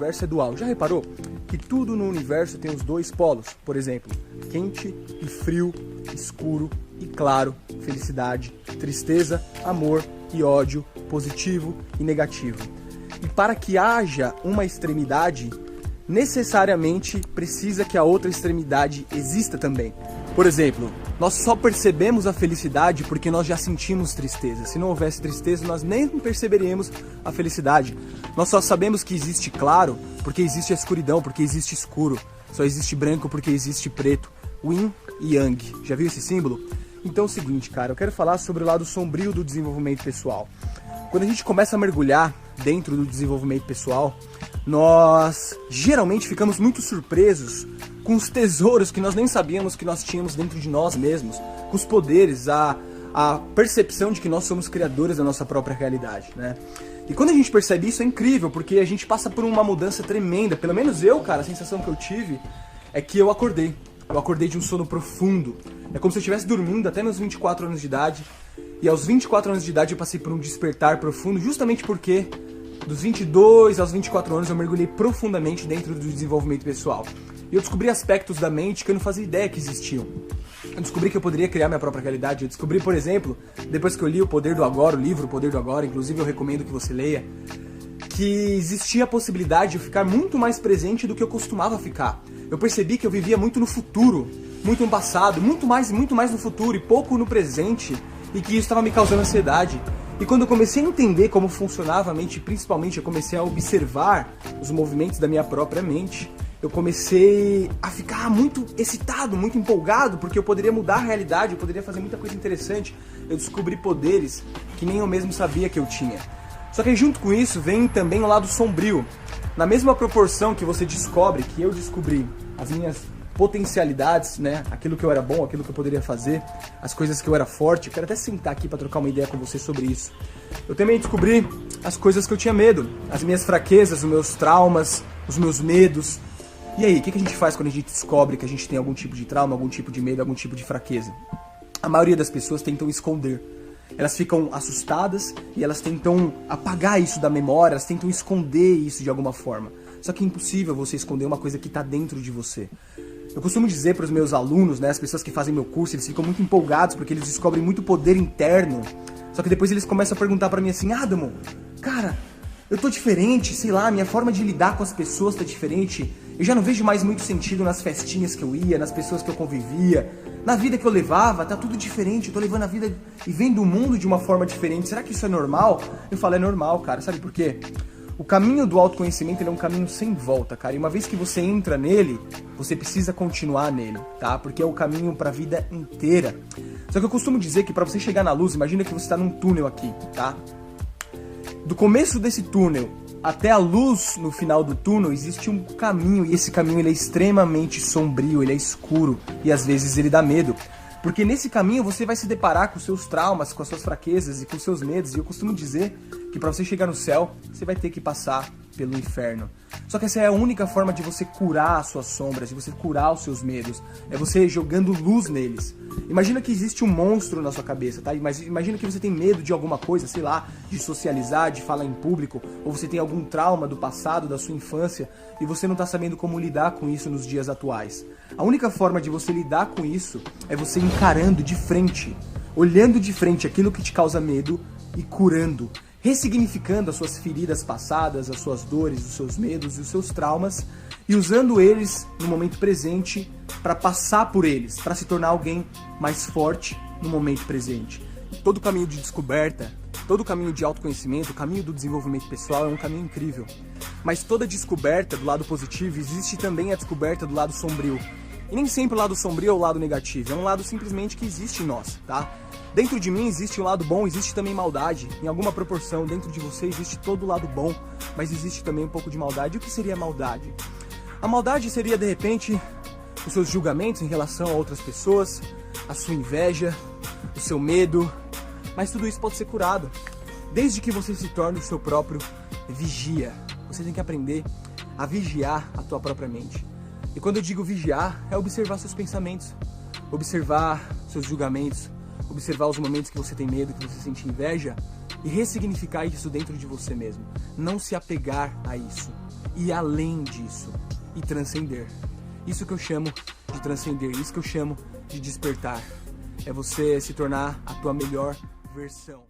universo é dual. Já reparou que tudo no universo tem os dois polos? Por exemplo, quente e frio, escuro e claro, felicidade, tristeza, amor e ódio, positivo e negativo. E para que haja uma extremidade, necessariamente precisa que a outra extremidade exista também. Por exemplo, nós só percebemos a felicidade porque nós já sentimos tristeza. Se não houvesse tristeza, nós nem perceberíamos a felicidade. Nós só sabemos que existe claro porque existe a escuridão, porque existe escuro. Só existe branco porque existe preto. Yin e Yang. Já viu esse símbolo? Então é o seguinte, cara, eu quero falar sobre o lado sombrio do desenvolvimento pessoal. Quando a gente começa a mergulhar dentro do desenvolvimento pessoal, nós geralmente ficamos muito surpresos com os tesouros que nós nem sabíamos que nós tínhamos dentro de nós mesmos, com os poderes, a percepção de que nós somos criadores da nossa própria realidade, né? E quando a gente percebe isso é incrível, porque a gente passa por uma mudança tremenda. Pelo menos eu, cara, a sensação que eu tive é que eu acordei. Eu acordei de um sono profundo. É como se eu estivesse dormindo até meus 24 anos de idade. E aos 24 anos de idade eu passei por um despertar profundo, justamente porque dos 22 aos 24 anos eu mergulhei profundamente dentro do desenvolvimento pessoal. E eu descobri aspectos da mente que eu não fazia ideia que existiam. Eu descobri que eu poderia criar minha própria realidade. Eu descobri, por exemplo, depois que eu li O Poder do Agora, o livro O Poder do Agora, inclusive eu recomendo que você leia, que existia a possibilidade de eu ficar muito mais presente do que eu costumava ficar. Eu percebi que eu vivia muito no futuro, muito no passado, muito mais no futuro e pouco no presente, e que isso estava me causando ansiedade. E quando eu comecei a entender como funcionava a mente, principalmente eu comecei a observar os movimentos da minha própria mente, eu comecei a ficar muito excitado, muito empolgado, porque eu poderia mudar a realidade, eu poderia fazer muita coisa interessante. Eu descobri poderes que nem eu mesmo sabia que eu tinha. Só que junto com isso vem também o lado sombrio. Na mesma proporção que você descobre, que eu descobri as minhas potencialidades, né? Aquilo que eu era bom, aquilo que eu poderia fazer, as coisas que eu era forte. Eu quero até sentar aqui para trocar uma ideia com você sobre isso. Eu também descobri as coisas que eu tinha medo, as minhas fraquezas, os meus traumas, os meus medos. E aí, o que a gente faz quando a gente descobre que a gente tem algum tipo de trauma, algum tipo de medo, algum tipo de fraqueza? A maioria das pessoas tentam esconder. Elas ficam assustadas e elas tentam apagar isso da memória, elas tentam esconder isso de alguma forma. Só que é impossível você esconder uma coisa que está dentro de você. Eu costumo dizer para os meus alunos, né, as pessoas que fazem meu curso, eles ficam muito empolgados porque eles descobrem muito poder interno. Só que depois eles começam a perguntar para mim assim, Adamo, cara, eu tô diferente, sei lá, minha forma de lidar com as pessoas tá diferente. Eu já não vejo mais muito sentido nas festinhas que eu ia, nas pessoas que eu convivia, na vida que eu levava, tá tudo diferente. Eu tô levando a vida e vendo o mundo de uma forma diferente. Será que isso é normal? Eu falo, é normal, cara. Sabe por quê? O caminho do autoconhecimento ele é um caminho sem volta, cara. E uma vez que você entra nele, você precisa continuar nele, tá? Porque é o caminho pra vida inteira. Só que eu costumo dizer que pra você chegar na luz, imagina que você tá num túnel aqui, tá? Do começo desse túnel até a luz no final do túnel existe um caminho, e esse caminho ele é extremamente sombrio, ele é escuro e às vezes ele dá medo. Porque nesse caminho você vai se deparar com seus traumas, com as suas fraquezas e com seus medos. E eu costumo dizer que para você chegar no céu, você vai ter que passar pelo inferno. Só que essa é a única forma de você curar as suas sombras, de você curar os seus medos. É você jogando luz neles. Imagina que existe um monstro na sua cabeça, tá? Imagina que você tem medo de alguma coisa, sei lá, de socializar, de falar em público, ou você tem algum trauma do passado, da sua infância, e você não tá sabendo como lidar com isso nos dias atuais. A única forma de você lidar com isso é você encarando de frente, olhando de frente aquilo que te causa medo e curando, ressignificando as suas feridas passadas, as suas dores, os seus medos e os seus traumas e usando eles no momento presente para passar por eles, para se tornar alguém mais forte no momento presente. Todo caminho de descoberta, todo caminho de autoconhecimento, o caminho do desenvolvimento pessoal é um caminho incrível. Mas toda descoberta do lado positivo existe também a descoberta do lado sombrio. E nem sempre o lado sombrio é o lado negativo, é um lado simplesmente que existe em nós, tá? Dentro de mim existe um lado bom, existe também maldade, em alguma proporção. Dentro de você existe todo o lado bom, mas existe também um pouco de maldade. O que seria a maldade? A maldade seria, de repente, os seus julgamentos em relação a outras pessoas, a sua inveja, o seu medo, mas tudo isso pode ser curado, desde que você se torne o seu próprio vigia. Você tem que aprender a vigiar a tua própria mente. E quando eu digo vigiar, é observar seus pensamentos, observar seus julgamentos, observar os momentos que você tem medo, que você sente inveja e ressignificar isso dentro de você mesmo. Não se apegar a isso. ir além disso e transcender. Isso que eu chamo de transcender, isso que eu chamo de despertar. É você se tornar a tua melhor versão.